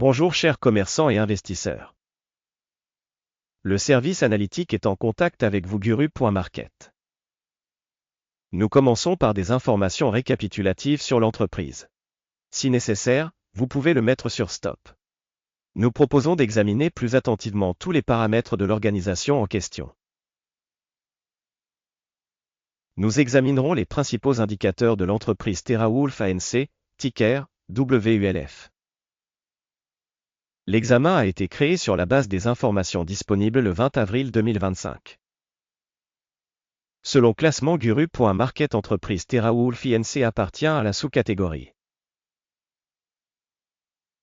Bonjour chers commerçants et investisseurs. Le service analytique est en contact avec vous Guru.market. Nous commençons par des informations récapitulatives sur l'entreprise. Si nécessaire, vous pouvez le mettre sur stop. Nous proposons d'examiner plus attentivement tous les paramètres de l'organisation en question. Nous examinerons les principaux indicateurs de l'entreprise TeraWulf ANC, ticker WULF. L'examen a été créé sur la base des informations disponibles le 20 avril 2025. Selon classement Guru.market, entreprise TeraWulf INC appartient à la sous-catégorie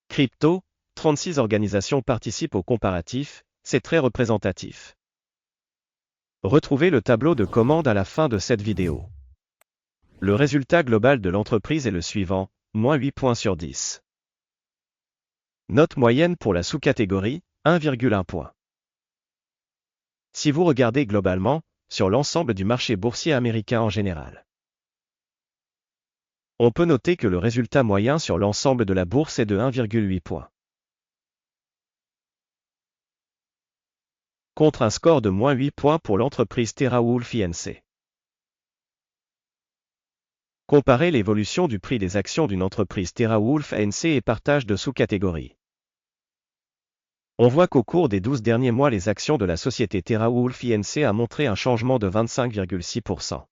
Crypto. 36 organisations participent au comparatif, c'est très représentatif. Retrouvez le tableau de commande à la fin de cette vidéo. Le résultat global de l'entreprise est le suivant, moins 8 points sur 10. Note moyenne pour la sous-catégorie, 1,1 point. Si vous regardez globalement, sur l'ensemble du marché boursier américain en général, on peut noter que le résultat moyen sur l'ensemble de la bourse est de 1,8 points. Contre un score de moins 8 points pour l'entreprise TeraWulf INC. Comparez l'évolution du prix des actions d'une entreprise TeraWulf ANC et partage de sous-catégories. On voit qu'au cours des 12 derniers mois, les actions de la société TeraWulf INC a montré un changement de 25,6%.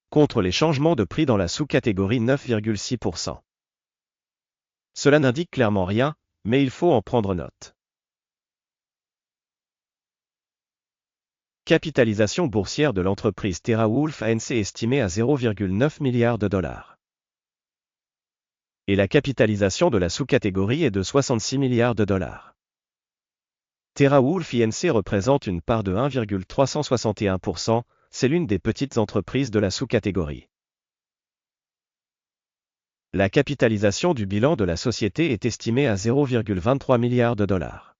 Contre les changements de prix dans la sous-catégorie 9,6%. Cela n'indique clairement rien, mais il faut en prendre note. Capitalisation boursière de l'entreprise TeraWulf ANC estimée à 0,9 milliard de dollars. Et la capitalisation de la sous-catégorie est de 66 milliards de dollars. TeraWulf INC représente une part de 1,361%, c'est l'une des petites entreprises de la sous-catégorie. La capitalisation du bilan de la société est estimée à 0,23 milliard de dollars.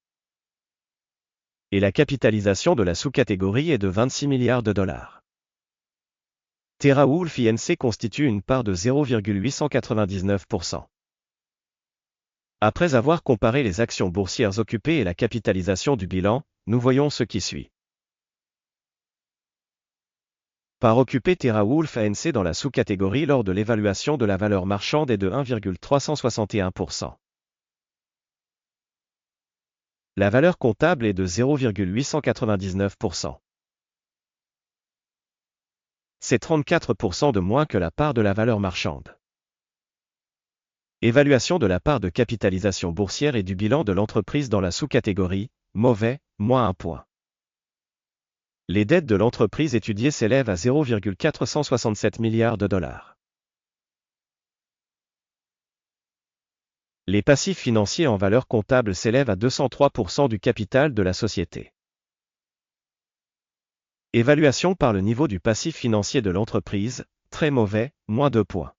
Et la capitalisation de la sous-catégorie est de 26 milliards de dollars. TeraWulf INC constitue une part de 0,899%. Après avoir comparé les actions boursières occupées et la capitalisation du bilan, nous voyons ce qui suit. Part occupée TeraWulf ANC dans la sous-catégorie lors de l'évaluation de la valeur marchande est de 1,361%. La valeur comptable est de 0,899%. C'est 34% de moins que la part de la valeur marchande. Évaluation de la part de capitalisation boursière et du bilan de l'entreprise dans la sous-catégorie, mauvais, moins 1 point. Les dettes de l'entreprise étudiée s'élèvent à 0,467 milliards de dollars. Les passifs financiers en valeur comptable s'élèvent à 203% du capital de la société. Évaluation par le niveau du passif financier de l'entreprise, très mauvais, moins 2 points.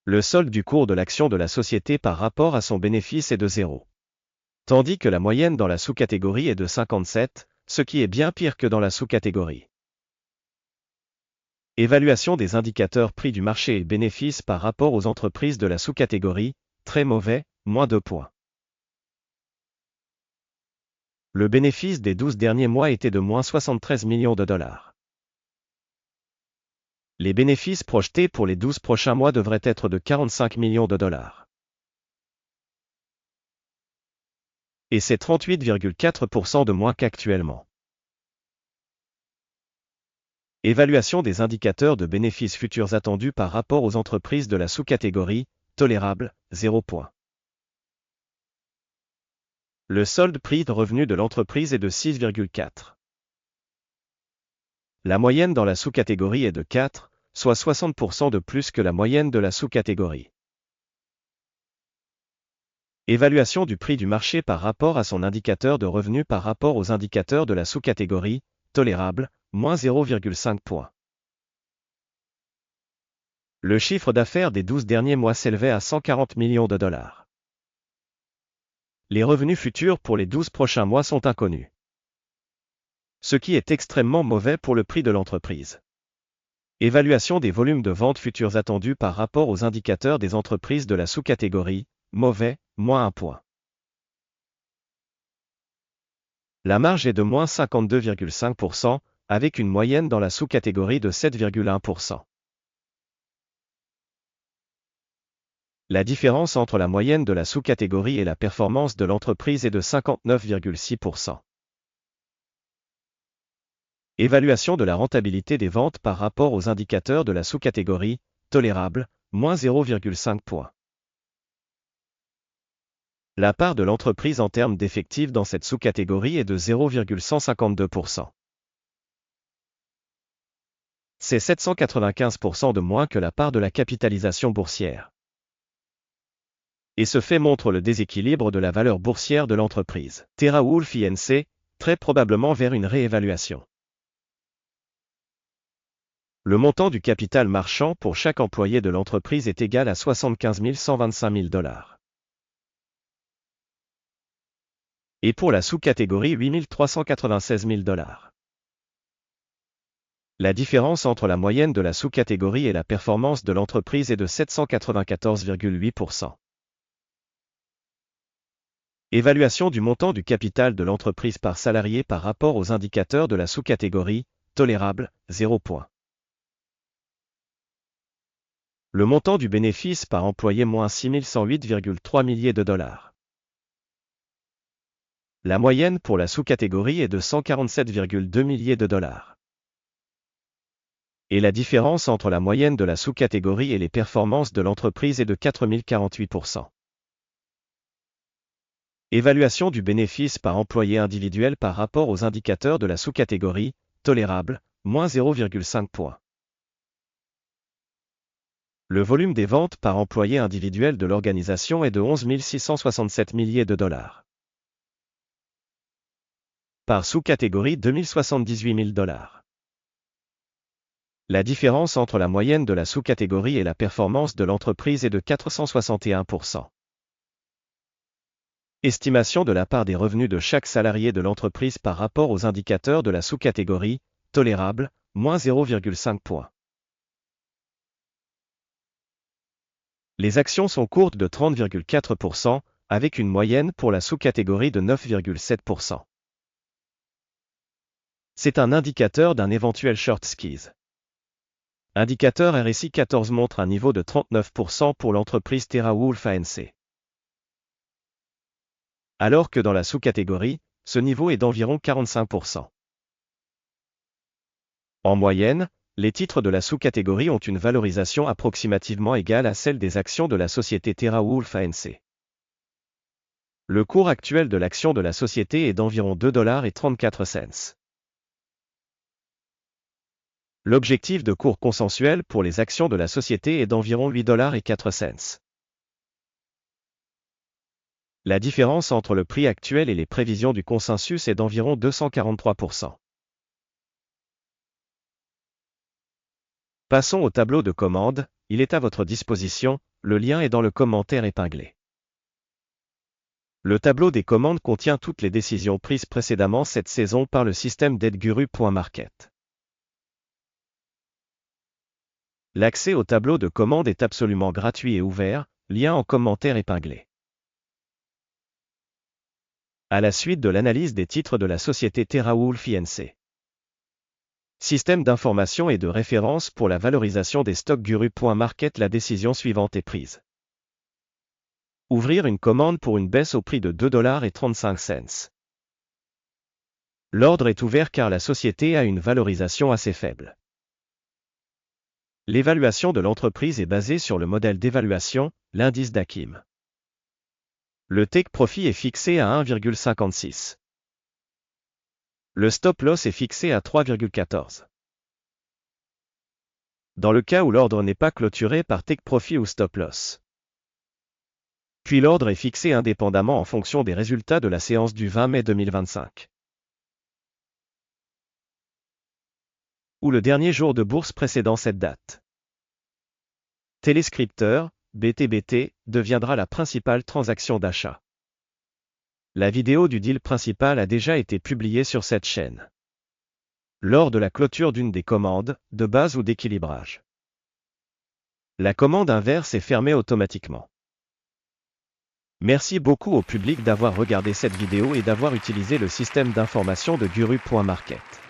Le solde du cours de l'action de la société par rapport à son bénéfice est de 0. Tandis que la moyenne dans la sous-catégorie est de 57, ce qui est bien pire que dans la sous-catégorie. Évaluation des indicateurs prix du marché et bénéfices par rapport aux entreprises de la sous-catégorie, très mauvais, moins 2 points. Le bénéfice des 12 derniers mois était de moins 73 millions de dollars. Les bénéfices projetés pour les 12 prochains mois devraient être de 45 millions de dollars. Et c'est 38,4% de moins qu'actuellement. Évaluation des indicateurs de bénéfices futurs attendus par rapport aux entreprises de la sous-catégorie, tolérable, 0 point. Le solde prix de revenu de l'entreprise est de 6,4. La moyenne dans la sous-catégorie est de 4, soit 60% de plus que la moyenne de la sous-catégorie. Évaluation du prix du marché par rapport à son indicateur de revenu par rapport aux indicateurs de la sous-catégorie, tolérable, moins 0,5 points. Le chiffre d'affaires des 12 derniers mois s'élevait à 140 millions de dollars. Les revenus futurs pour les 12 prochains mois sont inconnus. Ce qui est extrêmement mauvais pour le prix de l'entreprise. Évaluation des volumes de ventes futurs attendus par rapport aux indicateurs des entreprises de la sous-catégorie, mauvais, moins 1 point. La marge est de moins 52,5%, avec une moyenne dans la sous-catégorie de 7,1%. La différence entre la moyenne de la sous-catégorie et la performance de l'entreprise est de 59,6%. Évaluation de la rentabilité des ventes par rapport aux indicateurs de la sous-catégorie, tolérable, moins 0,5 points. La part de l'entreprise en termes d'effectifs dans cette sous-catégorie est de 0,152%. C'est 795% de moins que la part de la capitalisation boursière. Et ce fait montre le déséquilibre de la valeur boursière de l'entreprise. TeraWulf Inc., très probablement vers une réévaluation. Le montant du capital marchand pour chaque employé de l'entreprise est égal à 75 125 000 $. Et pour la sous-catégorie 8 396 000 $. La différence entre la moyenne de la sous-catégorie et la performance de l'entreprise est de 794,8%. Évaluation du montant du capital de l'entreprise par salarié par rapport aux indicateurs de la sous-catégorie, tolérable, 0 point. Le montant du bénéfice par employé moins 6108,3 milliers de $. La moyenne pour la sous-catégorie est de 147,2 milliers de $. Et la différence entre la moyenne de la sous-catégorie et les performances de l'entreprise est de 4048%. Évaluation du bénéfice par employé individuel par rapport aux indicateurs de la sous-catégorie, tolérable, moins 0,5 points. Le volume des ventes par employé individuel de l'organisation est de 11 667 milliers de $. Par sous-catégorie 2078 000 $. La différence entre la moyenne de la sous-catégorie et la performance de l'entreprise est de 461%. Estimation de la part des revenus de chaque salarié de l'entreprise par rapport aux indicateurs de la sous-catégorie, tolérable, moins 0,5 points. Les actions sont courtes de 30,4%, avec une moyenne pour la sous-catégorie de 9,7%. C'est un indicateur d'un éventuel short squeeze. Indicateur RSI 14 montre un niveau de 39% pour l'entreprise TeraWulf Inc. Alors que dans la sous-catégorie, ce niveau est d'environ 45%. En moyenne, les titres de la sous-catégorie ont une valorisation approximativement égale à celle des actions de la société TeraWulf Inc. Le cours actuel de l'action de la société est d'environ 2,34 $. L'objectif de cours consensuel pour les actions de la société est d'environ 8,04 $. La différence entre le prix actuel et les prévisions du consensus est d'environ 243%. Passons au tableau de commande, il est à votre disposition, le lien est dans le commentaire épinglé. Le tableau des commandes contient toutes les décisions prises précédemment cette saison par le système d'AidGuru.market. L'accès au tableau de commande est absolument gratuit et ouvert, lien en commentaire épinglé. À la suite de l'analyse des titres de la société TeraWulf Inc. Système d'information et de référence pour la valorisation des stocks Guru.market. La décision suivante est prise. Ouvrir une commande pour une baisse au prix de 2,35 $. L'ordre est ouvert car la société a une valorisation assez faible. L'évaluation de l'entreprise est basée sur le modèle d'évaluation, l'indice d'Akim. Le take profit est fixé à 1,56. Le stop loss est fixé à 3,14. Dans le cas où l'ordre n'est pas clôturé par take profit ou stop loss. Puis l'ordre est fixé indépendamment en fonction des résultats de la séance du 20 mai 2025. Ou le dernier jour de bourse précédant cette date. Téléscripteur, BTBT, deviendra la principale transaction d'achat. La vidéo du deal principal a déjà été publiée sur cette chaîne. lors de la clôture d'une des commandes, de base ou d'équilibrage. La commande inverse est fermée automatiquement. Merci beaucoup au public d'avoir regardé cette vidéo et d'avoir utilisé le système d'information de Guru.market.